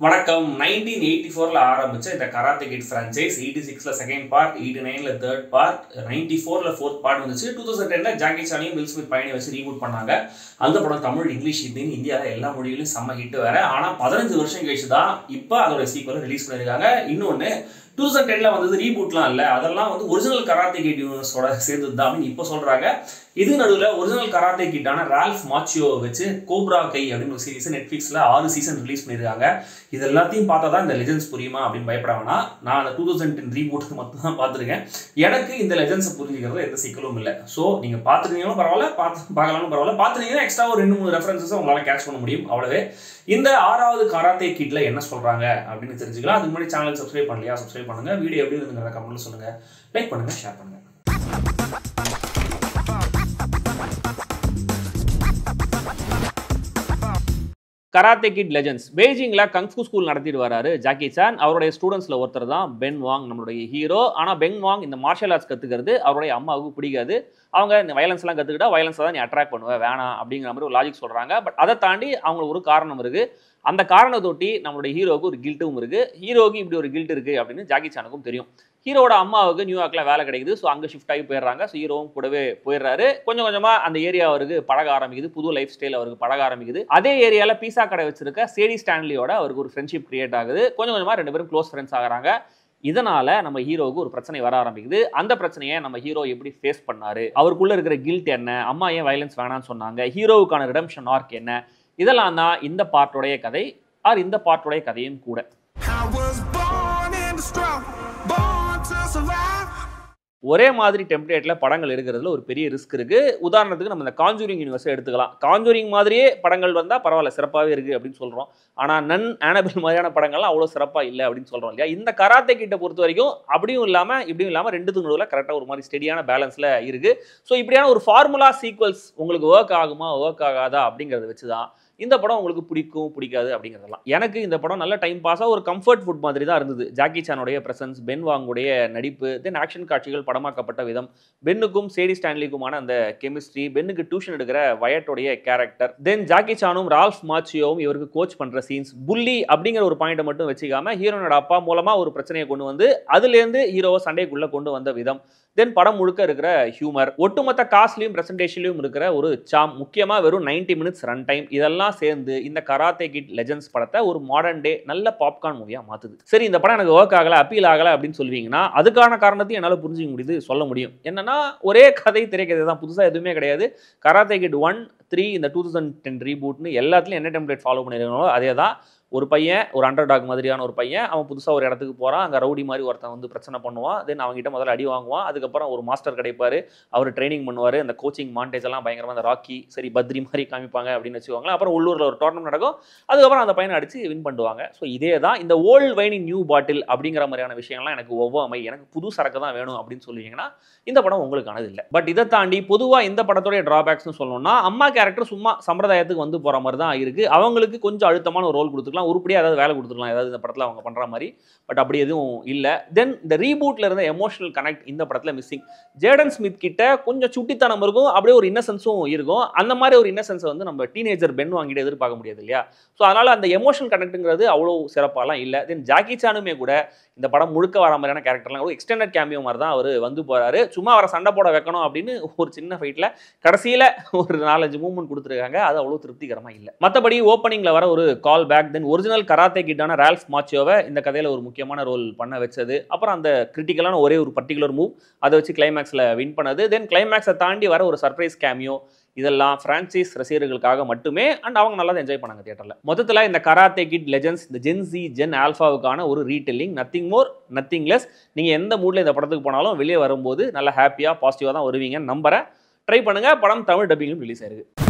வணக்கம் 1984ல ஆரம்பிச்ச இந்த கராத்தே கிட் ஃப்ரான்ச்சைஸ் 86ல செகண்ட் பார்ட் 89ல தேர்ட் பார்ட் 94ல ஃபோர்த் பார்ட் வந்துச்சு 2010ல ஜாக்கி சானையும் வில் ஸ்மித் பையனை வச்சு ரீபூட் பண்ணாங்க அந்த படம் தமிழ் இங்கிலீஷ் ஹிந்தின்னு இந்தியாவில் எல்லா மொழியிலும் செம்ம ஹிட் வேற ஆனால் 15 வருஷம் கழிச்சு தான் இப்போ அதோட சீக்வல் ரிலீஸ் பண்ணியிருக்காங்க. இன்னொன்று 2010ல வந்தது ரீபூட்லாம் இல்லை, அதெல்லாம் வந்து ஒரிஜினல் கராத்தே கிட் யூனிவர்ஸோட சேர்ந்தது தான் அப்படின்னு இப்போ சொல்கிறாங்க. இது நடுவில் ஒரிஜினல் கராத்தே கிட்டான ரால்ஃப் மாச்சியோ வச்சு கோப்ரா கை அப்படின்னு ஒரு சீரிஸ் நெட்ஃப்ளிக்ஸில் 6 சீசன் ரிலீஸ் பண்ணியிருக்காங்க. இது எல்லாத்தையும் பார்த்தா தான் இந்த லெஜெண்ட்ஸ் புரியுமா அப்படின்னு பயப்படாங்கன்னா, நான் அந்த 2010 ரீபூட்டுக்கு மட்டும் தான் பார்த்துருக்கேன். எனக்கு இந்த லெஜெண்ட்ஸை புரிஞ்சுக்கிறது எந்த சிக்கலும் இல்லை. ஸோ நீங்கள் பார்த்துருந்தீங்களும் பரவாயில்ல, பார்க்கலாம்னு பரவாயில்ல, பார்த்துருந்தீங்கன்னா எக்ஸ்ட்ரா ஒரு 2-3 ரெஃபரன்ஸை உங்களால் கேட்ச் பண்ண முடியும். அவ்வளவே. இந்த 6வது கராத்தே கிட்ல என்ன சொல்றாங்க அப்படின்னு தெரிஞ்சுக்கலாம். அதுக்கு முன்னாடி சேனல் சப்ஸ்கிரைப் பண்ணலையா? சப்ஸ்கிரைப் பண்ணுங்க. வீடியோ எப்படி இருந்துங்க கமெண்ட்ல சொல்லுங்க. லைக் பண்ணுங்க, ஷேர் பண்ணுங்க. கராத்தே கிட் லெஜெண்ட்ஸ் பெய்ஜிங்ல கங்ஃபூ ஸ்கூல் நடத்திட்டு வராரு ஜாக்கி சான். அவருடைய ஸ்டூடெண்ட்ஸ்ல ஒருத்தர் தான் பென் வாங், நம்மளுடைய ஹீரோ. ஆனால் பென் வாங் இந்த மார்ஷல் ஆர்ட்ஸ் கற்றுக்கிறது அவருடைய அம்மாவுக்கு பிடிக்காது. அவங்க இந்த வயலன்ஸ்லாம் கற்றுக்கிட்டா வயலன்ஸை தான் நீ அட்ராக்ட் பண்ணுவேன், வேணாம் அப்படிங்கிற மாதிரி ஒரு லாஜிக் சொல்கிறாங்க. பட் அதை தாண்டி அவங்களுக்கு ஒரு காரணம் இருக்குது. அந்த காரணத்தொட்டி நம்மளுடைய ஹீரோவுக்கு ஒரு கில்ட்டும் இருக்குது. ஹீரோவுக்கு இப்படி ஒரு கில்ட் இருக்குது அப்படின்னு ஜாக்கி சானுக்கும் தெரியும். ஹீரோட அம்மாவுக்கு நியூயார்க்கில் வேலை கிடைக்குது. ஸோ அங்கே ஷிஃப்ட் ஆகி போயிடுறாங்க. ஸோ ஹீரோவும் கூடவே போயிடுறாரு. கொஞ்சம் கொஞ்சமாக அந்த ஏரியா அவருக்கு பழக ஆரம்பிக்குது. புது லைஃப் ஸ்டைல் அவருக்கு பழக ஆரம்பிக்குது. அதே ஏரியாவில் பீஸா கடை வச்சிருக்க சேடி ஸ்டான்லியோட அவருக்கு ஒரு ஃப்ரெண்ட்ஷிப் கிரியேட் ஆகுது. கொஞ்சம் கொஞ்சமாக 2 பேரும் க்ளோஸ் ஃப்ரெண்ட்ஸ் ஆகிறாங்க. இதனால நம்ம ஹீரோவுக்கு ஒரு பிரச்சனை வர ஆரம்பிக்குது. அந்த பிரச்சனையை நம்ம ஹீரோ எப்படி ஃபேஸ் பண்ணாரு, அவருக்குள்ள இருக்கிற கில்ட் என்ன, அம்மா ஏன் வயலன்ஸ் வேணான்னு சொன்னாங்க, ஹீரோவுக்கான ரிடம்ஷன் ஆர்க் என்ன, இதெல்லாம் தான் இந்த பார்ட்டோடைய கதை. இந்த பார்ட்டோடைய கதையும் கூட. ஒரே மாதிரி டெம்ப்ளேட்ல படங்கள் எடுக்கிறதுல ஒரு பெரிய ரிஸ்க் இருக்கு. உதாரணத்துக்கு நம்ம இந்த காஞ்சூரிங் யூனிவர்ஸை எடுத்துக்கலாம். காஞ்சூரிங் மாதிரியே படங்கள் வந்தா பரவாயில்ல, சிறப்பாகவே இருக்கு அப்படின்னு சொல்றோம். ஆனா நன், ஆனபிள் மாதிரியான படங்கள்லாம் அவ்வளோ சிறப்பா இல்லை அப்படின்னு சொல்றோம் இல்லையா? இந்த கராத்தே கிட்ட பொறுத்த வரைக்கும் அப்படியும் இல்லாம இப்படியும் இல்லாம ரெண்டுத்துக்கு நடுவில் கரெக்டாக ஒரு மாதிரி ஸ்டெடியான பேலன்ஸ்ல இருக்கு. ஸோ இப்படியான ஒரு ஃபார்முலா சீக்வல்ஸ் உங்களுக்கு ஒர்க் ஆகுமா ஒர்க் ஆகாதா அப்படிங்கிறத வச்சுதான் இந்த படம் உங்களுக்கு பிடிக்கும் பிடிக்காது அப்படிங்கிறதெல்லாம். எனக்கு இந்த படம் நல்ல டைம் பாஸாக ஒரு கம்ஃபர்ட் ஃபுட் மாதிரி தான் இருந்தது. ஜாக்கி சானுடைய பிரசன்ஸ், பென் வாங்குடைய நடிப்பு, தென் ஆக்ஷன் காட்சிகள் படமாக்கப்பட்ட விதம், பென்னுக்கும் சேடி ஸ்டான்லிக்குமான அந்த கெமிஸ்ட்ரி, பென்னுக்கு டியூஷன் எடுக்கிற வயட்டோடைய கேரக்டர், தென் ஜாக்கி சானும் ரால்ஃப் மாச்சியோவும் இவருக்கு கோச் பண்ணுற சீன்ஸ், புல்லி அப்படிங்கிற ஒரு பாயிண்ட்டை மட்டும் வச்சுக்காம ஹீரோனோட அப்பா மூலமாக ஒரு பிரச்சனையை கொண்டு வந்து அதுலேருந்து ஹீரோவை சண்டைக்குள்ளே கொண்டு வந்த விதம், தென் படம் முழுக்க இருக்கிற ஹியூமர், ஒட்டுமொத்த காஸ்ட்லையும் பிரசன்டேஷன்லையும் இருக்கிற ஒரு சாம், முக்கியமாக வெறும் 90 மினிட்ஸ் ரன் டைம், இதெல்லாம் சேர்ந்து இந்த கராத்தே கிட் லெஜெண்ட்ஸ் படத்தை ஒரு மாடர்ன் டே நல்ல பாப்கார்ன் மூவியாக மாற்றுது. சரி, இந்த படம் எனக்கு ஒர்க் ஆகலை, அப்பீல் ஆகலை அப்படின்னு சொல்லுவீங்கன்னா அதுக்கான காரணத்தையும் என்னால் புரிஞ்சிக்க முடியுது, சொல்ல முடியும். என்னன்னா ஒரே கதை, திரைக்கதை தான், புதுசாக எதுவுமே கிடையாது. கராத்தே கிட் 1, 3 இந்த 2010 ரீபூட்னு எல்லாத்துலையும் என்ன டெம்ப்ளேட் ஃபாலோ பண்ணியிருக்காங்களோ அதே தான். ஒரு பையன், ஒரு அண்டர் டாக் மாதிரியான ஒரு பையன், அவன் புதுசாக ஒரு இடத்துக்கு போகிறான். அங்கே ரவுடி மாதிரி ஒருத்தன் வந்து பிரச்சனை பண்ணுவான். தென் அவங்ககிட்ட முதல்ல அடி வாங்குவான். அதுக்கப்புறம் ஒரு மாஸ்டர் கிடைப்பார், அவர் ட்ரைனிங் பண்ணுவார். அந்த கோச்சிங் மாண்டேஜ் எல்லாம் பயங்கரமாக அந்த ராக்கி சரி பத்ரி மாதிரி காமிப்பாங்க அப்படின்னு வச்சுக்கோங்களேன். அப்புறம் உள்ளூரில் ஒரு டோர்னமெண்ட் நடக்கும். அதுக்கப்புறம் அந்த பையனை அடித்து வின் பண்ணுவாங்க. ஸோ இதே தான் இந்த old wine in new bottle அப்படிங்கிற மாதிரியான விஷயங்கள்லாம் எனக்கு ஒவ்வாமை, எனக்கு புது சரக்கு தான் வேணும் அப்படின்னு சொல்லுவீங்கன்னா இந்த படம் உங்களுக்கானது இல்லை. பட் இதை தாண்டி பொதுவாக இந்த படத்தோடைய ட்ராபேக்ஸ்னு சொல்லணும்னா, அம்மா கேரக்டர் சும்மா சம்பிரதாயத்துக்கு வந்து போகிற மாதிரி தான் இருக்குது. அவங்களுக்கு கொஞ்சம் அழுத்தமான ஒரு ரோல் கொடுத்துக்கலாம், உருப்படியாக ஏதாவது வேலை கொடுத்துக்கலாம் ஏதாவது இந்த படத்தில் அவங்க பண்ணுற மாதிரி. பட் அப்படி எதுவும் இல்லை. தென் இந்த ரீபூட்டில் இருந்த எமோஷனல் கனெக்ட் இந்த படத்தில் மிஸ்ஸிங். ஜேடன் ஸ்மித் கிட்ட கொஞ்சம் சுட்டித்தனம் இருக்கும், அப்படியே ஒரு இன்னசென்ஸும் இருக்கும். அந்த மாதிரி ஒரு இன்னசென்ஸை வந்து நம்ம டீனேஜர் பென் வாங்கிட்டு எதிர்பார்க்க முடியாது இல்லையா? ஸோ அதனால் அந்த எமோஷனல் கனெக்ட்டுங்கிறது அவ்வளோ சிறப்பாலாம் இல்லை. தென் ஜாக்கி சானுமே கூட இந்த படம் முழுக்க வர மாதிரியான கேரக்டர்லாம் ஒரு எக்ஸ்டெண்டட் கேமியோ மாதிரி தான் அவர் வந்து போகிறாரு. சும்மா அவரை சண்டை போட வைக்கணும் அப்படின்னு ஒரு சின்ன ஃபைட்டில் கடைசியில் ஒரு 4-5 மூவ்மெண்ட் கொடுத்துருக்காங்க. அது அவ்வளோ திருப்திகரமாக இல்லை. மற்றபடி ஓப்பனிங்கில் வர ஒரு கால் பேக், தென் ஒரிஜினல் கராத்தே கிட்டான ரால்ஃப் மாச்சியோவை இந்த கதையில் ஒரு முக்கியமான ரோல் பண்ண வச்சது, அப்புறம் அந்த கிரிட்டிக்கலான ஒரே ஒரு பர்டிகுலர் மூவ் அதை வச்சு கிளைமேக்ஸில் வின் பண்ணது, தென் கிளைமேக்ஸை தாண்டி வர ஒரு சர்ப்ரைஸ் கேமியோ, இதெல்லாம் பிரான்சைஸ் ரசிகர்களுக்காக மட்டுமே. அண்ட் அவங்க நல்லா என்ஜாய் பண்ணாங்க தியேட்டரில். மொத்தத்தில் இந்த கராத்தே கிட் லெஜெண்ட்ஸ் இந்த ஜென் Z ஜென் ஆல்ஃபாவுக்கான ஒரு retelling, nothing more nothing less. நீங்கள் எந்த மூடில் இந்த படத்துக்கு போனாலும் வெளியே வரும்போது நல்லா ஹாப்பியாக பாசிட்டிவாக தான் வருவீங்கன்னு நம்புறேன். ட்ரை பண்ணுங்கள். படம் தமிழ் டப்பிங்கும் ரிலீஸ் ஆயிருக்கு.